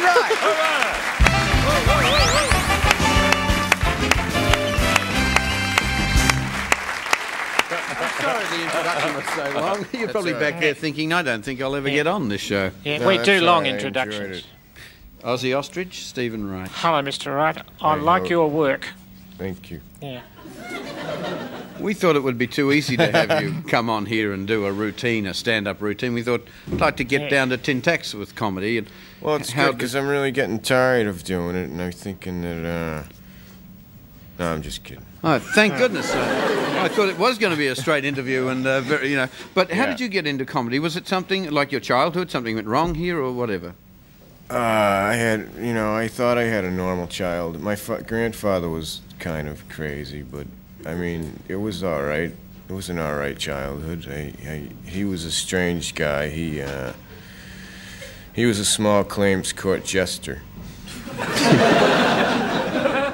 Steven Wright. Sorry the introduction was so long. You're probably back there thinking, I don't think I'll ever get on this show. Yeah, no, we do long right, introductions. Aussie Ostrich, Steven Wright. Hello, Mr. Wright. I like your work. Thank you. Yeah. We thought it would be too easy to have you come on here and do a routine, a stand-up routine. We thought I'd like to get down to tin tacks with comedy. And well, it's good because I'm really getting tired of doing it, and I'm thinking that, no, I'm just kidding. Oh, thank goodness. I thought it was going to be a straight interview, and very, you know. But how did you get into comedy? Was it something like your childhood? Something went wrong here, or whatever? I had, you know, I thought I had a normal child. My grandfather was kind of crazy, but I mean, it was all right. It was an all right childhood. He was a strange guy. He was a small claims court jester.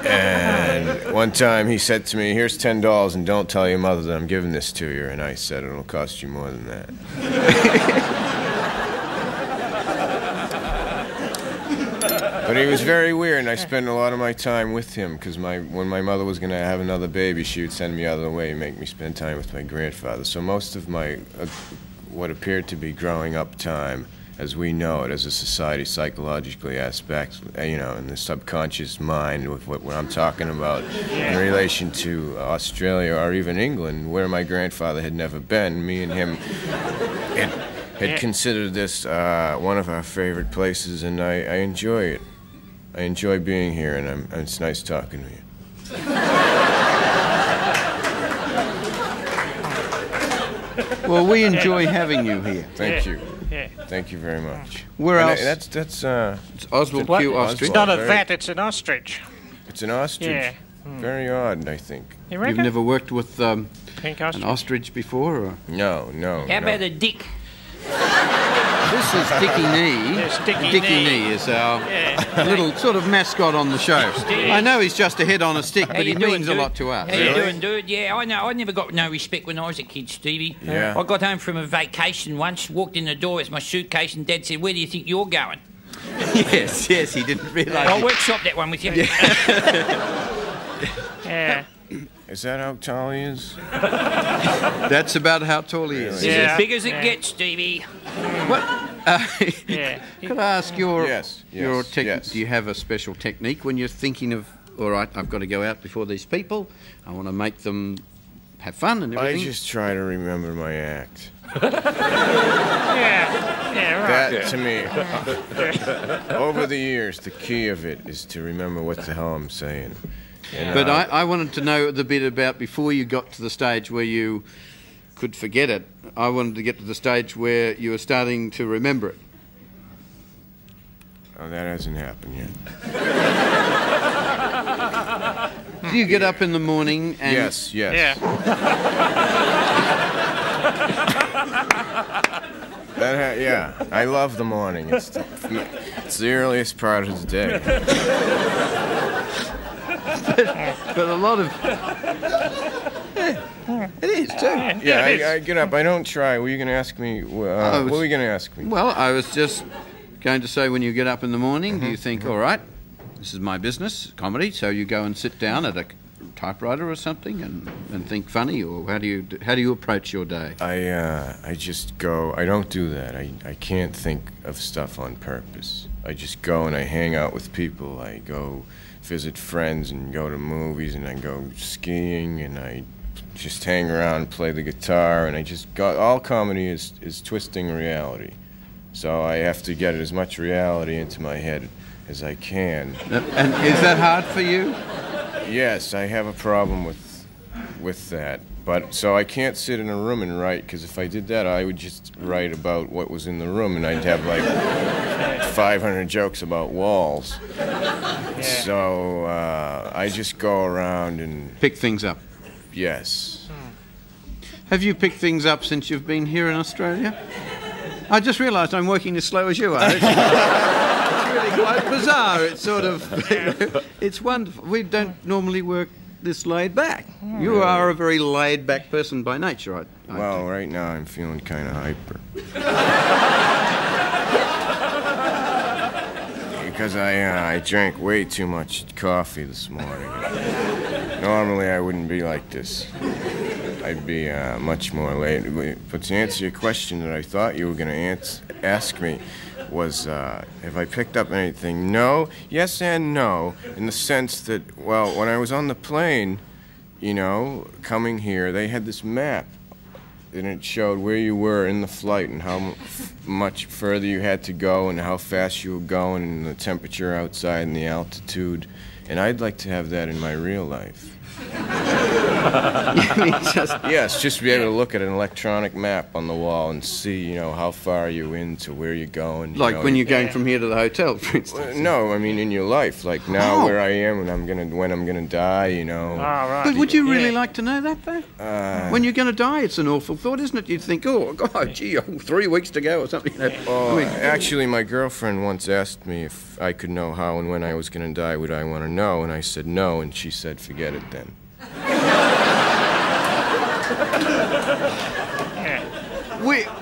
And one time he said to me, "Here's $10 and don't tell your mother that I'm giving this to you." And I said, "It'll cost you more than that." But he was very weird, and I spent a lot of my time with him because when my mother was going to have another baby, she would send me out of the way and make me spend time with my grandfather. So most of my, what appeared to be growing up time, as we know it as a society, psychologically aspects, you know, in the subconscious mind with what I'm talking about in relation to Australia or even England, where my grandfather had never been. Me and him had considered this one of our favorite places, and I enjoy it. I enjoy being here, and it's nice talking to you. Well, we enjoy having you here. Thank you. Yeah. Thank you very much. Where else? That's it's Oswald Q. Ostrich. It's not a vat, it's an ostrich. It's an ostrich? Yeah. Very odd, I think. You reckon? You've never worked with an ostrich before? Or? No. How about a dick? This is Dickie Knee. Yes, Dickie Knee is our little sort of mascot on the show. I know he's just a head on a stick, but he means a lot to us. How you doing, dude? Yeah, I know. I never got no respect when I was a kid, Stevie. Yeah. I got home from a vacation once, walked in the door with my suitcase, and Dad said, "Where do you think you're going?" Yes, he didn't realise. I'll workshop that one with you. Yeah. Is that how tall he is? That's about how tall he is. It's as big as it gets, Stevie. What? Could I ask your technique? Yes. Do you have a special technique when you're thinking of, all right, I've got to go out before these people, I want to make them have fun and everything? I just try to remember my act. Right. That, to me, over the years, the key of it is to remember what the hell I'm saying. But I wanted to know the bit about before you got to the stage where you could forget it. I wanted to get to the stage where you were starting to remember it. Oh, that hasn't happened yet. Do you get up in the morning and... Yes. Yeah. Yeah, I love the morning. It's the earliest part of the day. But a lot of... it is too. Yeah, I get up. I don't try. Were you going to ask me? What were you going to ask me? Well, I was just going to say, when you get up in the morning, do you think, all right, this is my business, comedy, so you go and sit down at a typewriter or something and think funny, or how do you approach your day? I just go. I don't do that. I can't think of stuff on purpose. I just go and I hang out with people. I go visit friends and go to movies, and I go skiing, and I just hang around and play the guitar, and I just go. All comedy is twisting reality, so I have to get as much reality into my head as I can. And is that hard for you? Yes, I have a problem with that. But so I can't sit in a room and write, because if I did that, I would just write about what was in the room, and I'd have like 500 jokes about walls. Yeah. So I just go around and pick things up. Yes. Have you picked things up since you've been here in Australia? I just realised I'm working as slow as you are. It's really quite bizarre. It's sort of, it's wonderful. We don't normally work this laid back. You are a very laid back person by nature, well, right now I'm feeling kind of hyper. Because I drank way too much coffee this morning. Normally I wouldn't be like this. I'd be much more late. But to answer your question that I thought you were going to ask me was, have I picked up anything? No, yes and no, in the sense that, well, when I was on the plane, you know, coming here, they had this map. And it showed where you were in the flight and how much further you had to go and how fast you were going and the temperature outside and the altitude. And I'd like to have that in my real life. You mean Yes, just be able to look at an electronic map on the wall and see, you know, how far you're into, where you're going. like know, when you're going from here to the hotel, for instance. No, I mean in your life, like now where I am and when I'm gonna die, you know. Oh, right. But would you really like to know that, though? When you're going to die, it's an awful thought, isn't it? You'd think, oh, God, gee, 3 weeks to go or something. You know? Oh, actually, my girlfriend once asked me if I could know how and when I was going to die, would I want to know? And I said no, and she said, forget it then.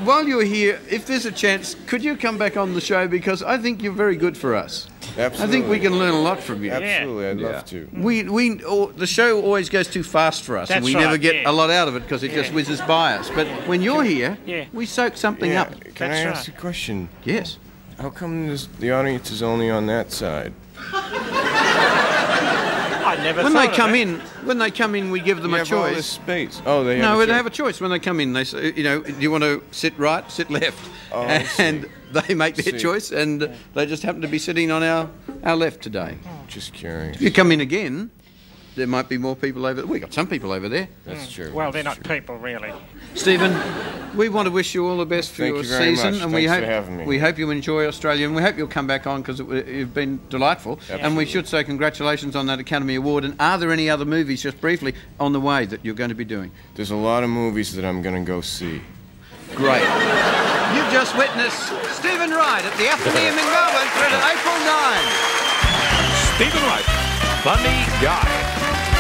While you're here, if there's a chance, could you come back on the show? Because I think you're very good for us. Absolutely. I think we can learn a lot from you. Absolutely, I'd love to. The show always goes too fast for us, and we never get a lot out of it because it just whizzes by us. But when you're here, we soak something up. Can I ask a question? Yes. How come the audience is only on that side? I never When thought they come of in, we give them a All this choice. space. Oh, they have No, a they choice. have a choice when they come in. They say, you know, do you want to sit right, sit left? Oh, I see. And they make their See. choice, and they just happen to be sitting on our left today. Just curious. If you come in again, there might be more people over there. We got some people over there. That's true. Well, they're That's not true. people, really. Stephen, we want to wish you all the best for Thank your you very season, much. and Thanks for having me. we hope you enjoy Australia, and we hope you'll come back on because you've been delightful. And we should say congratulations on that Academy Award. And are there any other movies, just briefly, on the way that you're going to be doing? There's a lot of movies that I'm going to go see. Great. You've just witnessed Steven Wright at the Athenaeum in Melbourne through to April 9. Steven Wright, funny guy.